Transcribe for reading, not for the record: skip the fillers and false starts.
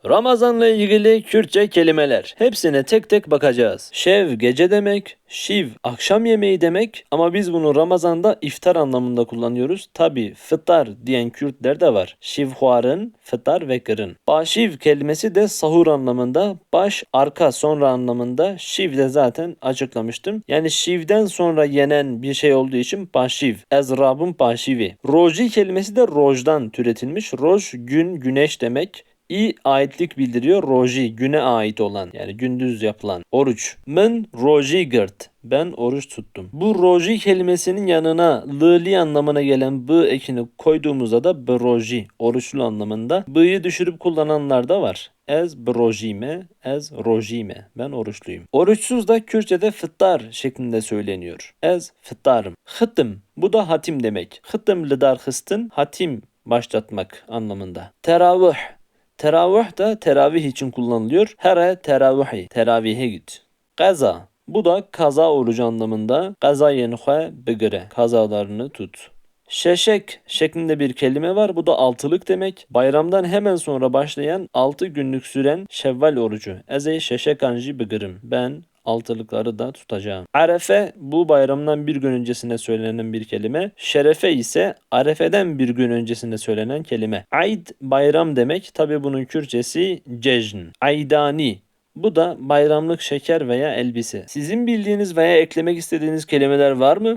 Ramazanla ilgili Kürtçe kelimeler. Hepsine tek tek bakacağız. Şev gece demek, şiv akşam yemeği demek ama biz bunu Ramazan'da iftar anlamında kullanıyoruz. Tabi fıtar diyen Kürtler de var. Şivhuarın, fıtar ve kırın. Başiv kelimesi de sahur anlamında, baş, arka, sonra anlamında. Şiv de zaten açıklamıştım. Yani şivden sonra yenen bir şey olduğu için başiv. Ezrabın başivi. Roji kelimesi de rojdan türetilmiş. Roj gün, güneş demek. İ aitlik bildiriyor. Roji güne ait olan yani gündüz yapılan oruç. Men roji gırt. Ben oruç tuttum. Bu roji kelimesinin yanına lıli anlamına gelen b ekini koyduğumuzda da broji oruçlu anlamında. B'yi düşürüp kullananlar da var. Ez brojime, ez rojime. Ben oruçluyum. Oruçsuz da Kürtçe'de fıttar şeklinde söyleniyor. Ez fıttarım. Hıttım. Bu da hatim demek. Hıttım lidar hıstın. Hatim başlatmak anlamında. Teravih. Teravih da teravih için kullanılıyor. Here teravihi, teravihe git. Kaza. Bu da kaza orucu anlamında. Kaza yenhe bigire. Kazalarını tut. Şeşek şeklinde bir kelime var. Bu da altılık demek. Bayramdan hemen sonra başlayan 6 günlük süren Şevval orucu. Eze şeşek anji bigirim. Ben altılıkları da tutacağım. Arefe bu bayramdan bir gün öncesine söylenen bir kelime. Şerefe ise Arefe'den bir gün öncesinde söylenen kelime. Aid bayram demek. Tabi bunun Kürtçesi cejn. Aydani. Bu da bayramlık şeker veya elbise. Sizin bildiğiniz veya eklemek istediğiniz kelimeler var mı?